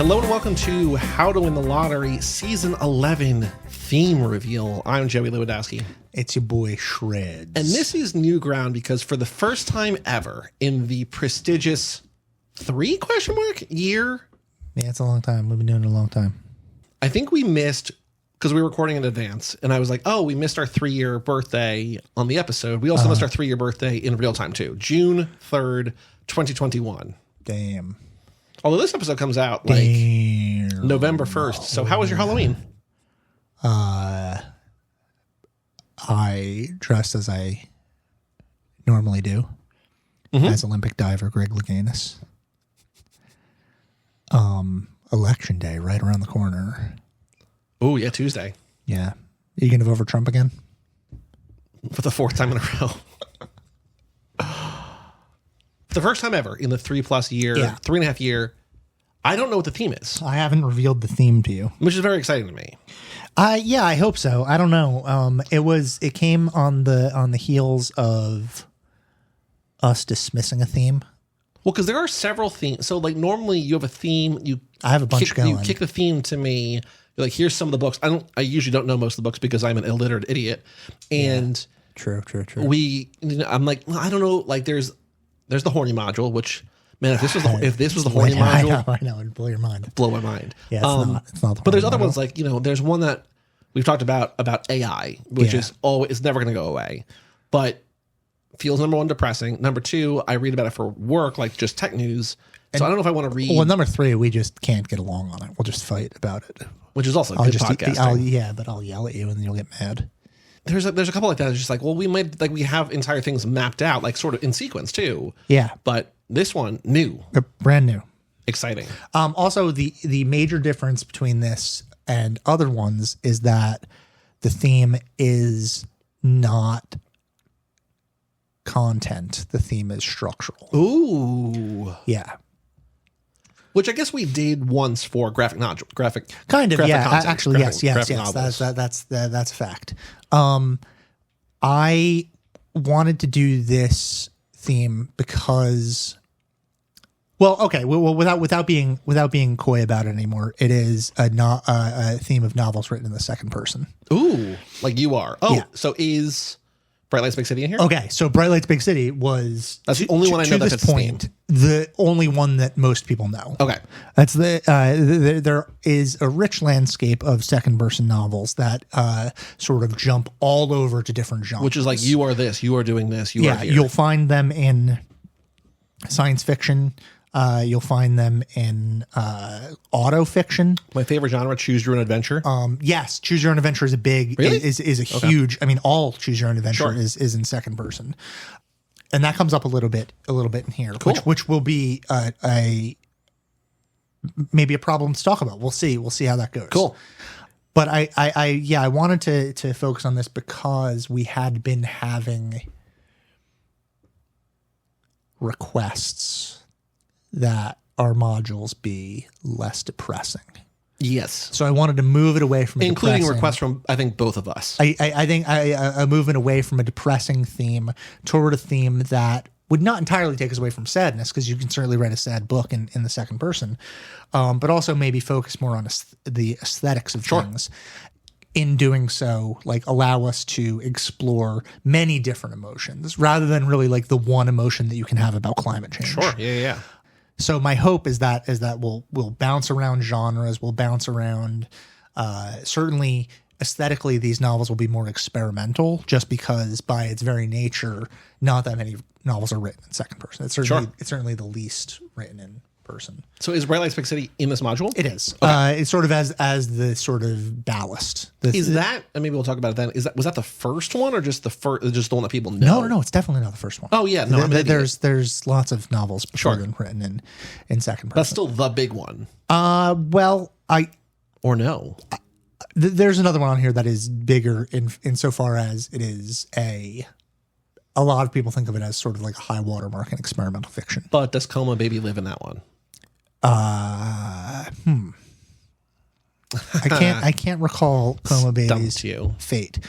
Hello and welcome to How to Win the Lottery Season 11 Theme Reveal. I'm Joey Lewandowski. It's your boy Shreds. And this is new ground because for the first time ever in the prestigious year, yeah, it's a long time. We've been doing it a long time. I think we missed, because we were recording in advance, and I was like, oh, we missed our 3-year birthday on the episode. We also missed our 3-year birthday in real time too. June 3rd, 2021. Damn. Although this episode comes out like November 1st. So how was your Halloween? I dressed as I normally do as Olympic diver Greg Louganis. Election day right around the corner. Oh, yeah, Tuesday. Yeah. Are you going to vote for Trump again? For the 4th time in a row. For the first time ever in the 3.5 year, I don't know what the theme is. I haven't revealed the theme to you. Which is very exciting to me. Yeah, I hope so. I don't know. It came on the heels of us dismissing a theme. Well, because there are several themes. So, like, normally you have a theme. I have a bunch going. You kick the theme to me. You're like, here's some of the books. I usually don't know most of the books because I'm an illiterate idiot. And True. I'm like, well, I don't know. Like, there's the horny module, which, man, if this was the horny module, I know, it'd blow your mind. Blow my mind. Yeah, it's not the but there's horny other module. ones like, there's one that we've talked about AI, which is never going to go away. But feels, number one, depressing. Number two, I read about it for work, like just tech news. So I don't know if I want to read. Well, number three, we just can't get along on it. We'll just fight about it. Which is also good podcasting. But I'll yell at you and then you'll get mad. There's a couple like that. It's just like, well, we have entire things mapped out, like sort of in sequence too. Yeah. But this one, new. Brand new. Exciting. Also, the major difference between this and other ones is that the theme is not content. The theme is structural. Ooh. Yeah. Which I guess we did once for graphic. Kind of, yeah. Content, actually, yes. That's a fact. I wanted to do this theme because, without being coy about it anymore, it is a theme of novels written in the second person. Ooh, like you are. Oh, yeah. So is Bright Lights Big City in here? Okay, so Bright Lights Big City was that's the only one I know to this point the only one that most people know. Okay, that's there is a rich landscape of second person novels that sort of jump all over to different genres. Which is like, you are this, you are doing this, you are here. You'll find them in science fiction. You'll find them in auto fiction. My favorite genre, choose your own adventure. Yes, choose your own adventure is a big is a huge. I mean, all choose your own adventure is in second person, and that comes up a little bit in here, cool. which will be maybe a problem to talk about. We'll see how that goes. Cool. But I wanted to focus on this because we had been having requests that our modules be less depressing. Yes. So I wanted to move it away from including requests from, I think, both of us. I think a movement away from a depressing theme toward a theme that would not entirely take us away from sadness, because you can certainly write a sad book in the second person, but also maybe focus more on the aesthetics of things. In doing so, like, allow us to explore many different emotions rather than really like the one emotion that you can have about climate change. Sure. Yeah. So my hope is that we'll bounce around genres, we'll bounce around. Certainly, aesthetically, these novels will be more experimental, just because by its very nature, not that many novels are written in second person. It's certainly the least written in person. So is Bright Lights Big City in this module? It is. Okay. It's sort of as the sort of ballast. Is that, and maybe we'll talk about it then, was that the first one, or just the one that people know? No, it's definitely not the first one. Oh yeah, no. There's lots of novels before them written in second person. That's still the big one. There's another one on here that is bigger insofar as it is a lot of people think of it as sort of like a high watermark in experimental fiction. But does Coma Baby live in that one? I can't recall Coma Baby's fate.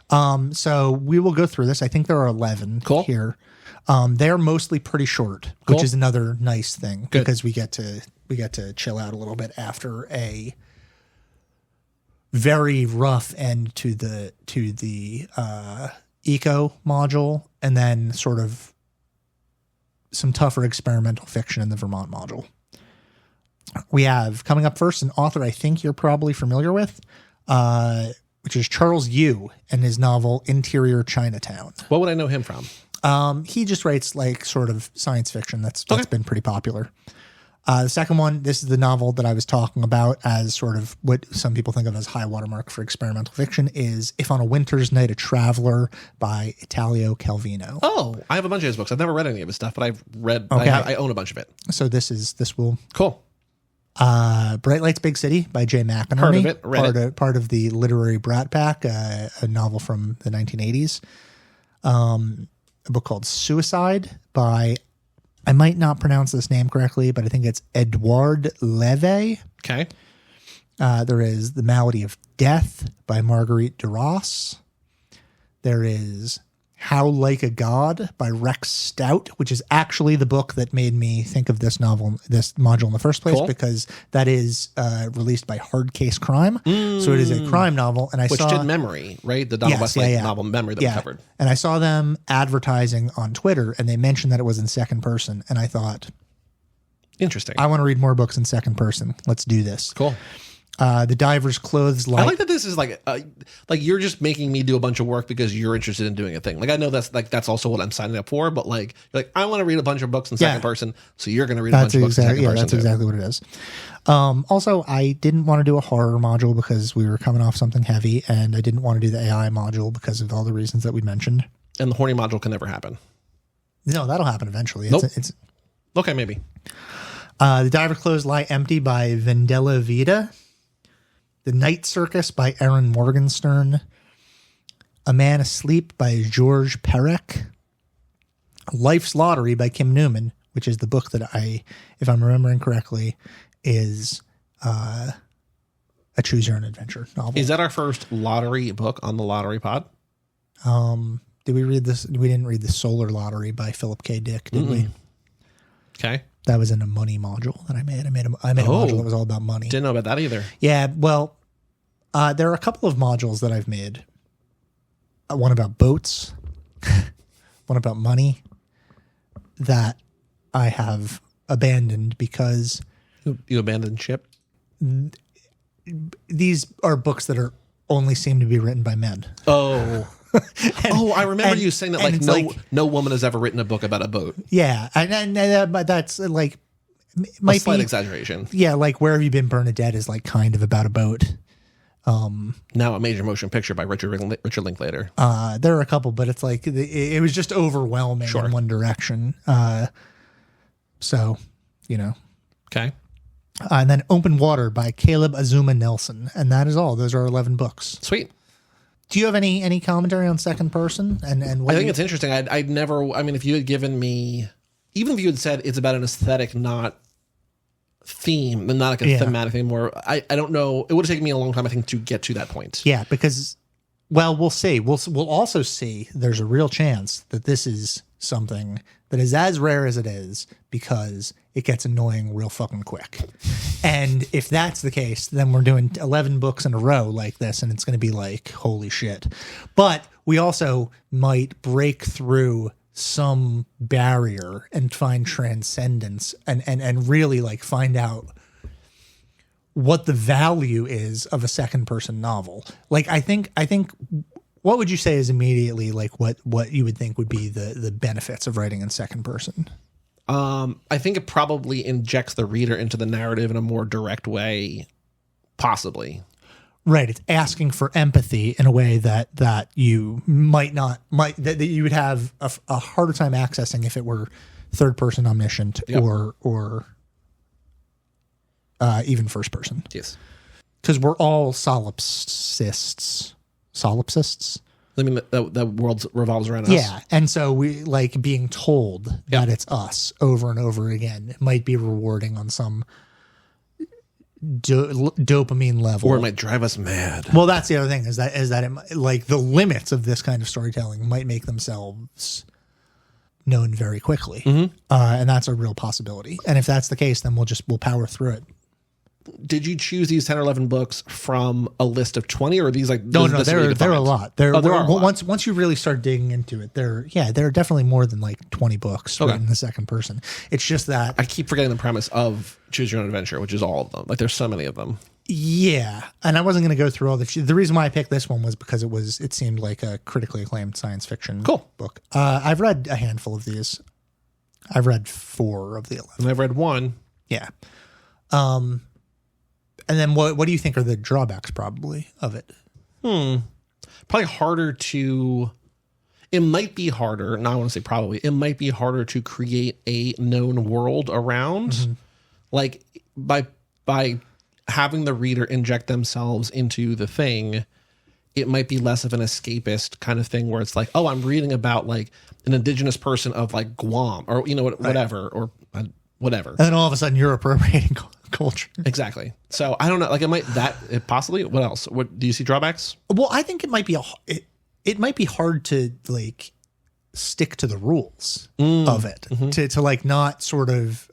So we will go through this. I think there are 11 here. They're mostly pretty short, which is another nice thing because we get to chill out a little bit after a very rough end to the eco module, and then sort of some tougher experimental fiction in the Vermont module. We have coming up first an author I think you're probably familiar with, which is Charles Yu and his novel Interior Chinatown. What would I know him from? He just writes like sort of science fiction that's been pretty popular. The second one, this is the novel that I was talking about as sort of what some people think of as high watermark for experimental fiction, is If on a Winter's Night a Traveler by Italio Calvino. Oh, I have a bunch of his books. I've never read any of his stuff, but I've read, Okay. I own a bunch of it. So this will... Cool. Bright Lights Big City by Jay McInerney. Heard of it, read it. Part of the Literary Brat Pack, a novel from the 1980s. A book called Suicide by... I might not pronounce this name correctly, but I think it's Edouard Levy. Okay. There is The Malady of Death by Marguerite Duras. There is How Like a God by Rex Stout, which is actually the book that made me think of this module in the first place, because that is released by Hard Case Crime. So it is a crime novel. And Which did Memory, right? The Donald Westlake novel Memory that we covered. And I saw them advertising on Twitter, and they mentioned that it was in second person. And I thought, interesting. I want to read more books in second person. Let's do this. Cool. The Diver's Clothes Light. I like that this is like you're just making me do a bunch of work because you're interested in doing a thing. Like I know that's also what I'm signing up for, but like I want to read a bunch of books in second person, so you're going to read a bunch of books in second person. That's exactly what it is. Also, I didn't want to do a horror module because we were coming off something heavy, and I didn't want to do the AI module because of all the reasons that we mentioned. And the horny module can never happen. No, that'll happen eventually. Nope. Okay, maybe. The Diver's Clothes Lie Empty by Vendela Vida. The Night Circus by Aaron Morgenstern. A Man Asleep by George Perec. Life's Lottery by Kim Newman, which is the book that if I'm remembering correctly, is a Choose Your Own Adventure novel. Is that our first lottery book on the Lottery Pod? Did we read this? We didn't read The Solar Lottery by Philip K. Dick, did we? Okay. That was in a money module that I made. I made a module that was all about money. Didn't know about that either. Yeah, well, there are a couple of modules that I've made. One about boats, one about money, that I have abandoned because... You abandoned ship? These are books that only seem to be written by men. Oh. I remember you saying that no woman has ever written a book about a boat. Yeah, but that's like... Might a slight exaggeration. Yeah, like Where Have You Been, Bernadette is like kind of about a boat. Now a major motion picture by Richard Linklater. There are a couple, but it's like it was just overwhelming in one direction. So, Okay. And then Open Water by Caleb Azuma Nelson. And that is all. Those are 11 books. Sweet. Do you have any commentary on second person? And what I think it's interesting. I'd never, if you had given me, even if you had said it's about an aesthetic, not theme, and not like a thematic anymore, I don't know. It would have taken me a long time, I think, to get to that point. Yeah, because, well, we'll see. We'll also see there's a real chance that this is something that is as rare as it is because it gets annoying real fucking quick. And if that's the case, then we're doing 11 books in a row like this, and it's going to be like, holy shit. But we also might break through some barrier and find transcendence and really like find out what the value is of a second person novel. Like, I think what would you say is immediately like what you would think would be the benefits of writing in second person? I think it probably injects the reader into the narrative in a more direct way, possibly. Right. It's asking for empathy in a way that you that you would have a harder time accessing if it were third person omniscient or even first person. Yes. Because we're all solipsists. Solipsists? I mean, the world revolves around us. Yeah. And so we like being told that it's us over and over again. It might be rewarding on some dopamine level, or it might drive us mad. Well, that's the other thing is that it, like the limits of this kind of storytelling might make themselves known very quickly. And that's a real possibility. And if that's the case, then we'll power through it. Did you choose these 10 or 11 books from a list of 20, or are these like no? There are a lot. There are a lot. Once you really start digging into it, there are definitely more than like 20 books written in the second person. It's just that I keep forgetting the premise of Choose Your Own Adventure, which is all of them. Like there's so many of them. Yeah, and I wasn't going to go through all the reason why I picked this one was because it seemed like a critically acclaimed science fiction book. I've read a handful of these. I've read 4 of the 11. And I've read 1. Yeah. And then what do you think are the drawbacks probably of it? Probably harder to. It might be harder. No, I want to say probably. It might be harder to create a known world around, like by having the reader inject themselves into the thing. It might be less of an escapist kind of thing where it's like, oh, I'm reading about like an indigenous person of like Guam or whatever or whatever. And then all of a sudden you're appropriating culture. Exactly. So I don't know. Like it possibly. What else? What do you see drawbacks? Well, I think it might be it might be hard to like stick to the rules of it to like not sort of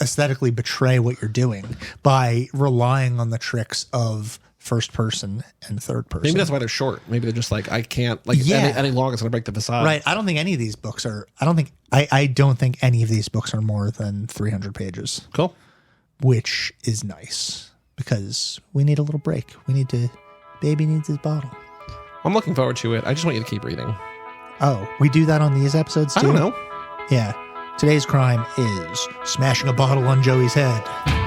aesthetically betray what you're doing by relying on the tricks of first person and third person. Maybe that's why they're short. Maybe they're just like, I can't like any long it's gonna break the facade. Right. I don't think any of these books are I don't think any of these books are more than 300 pages. Cool. Which is nice because we need a little break. Baby needs his bottle. I'm looking forward to it. I just want you to keep reading. Oh, we do that on these episodes too? I don't know. Yeah. Today's crime is smashing a bottle on Joey's head.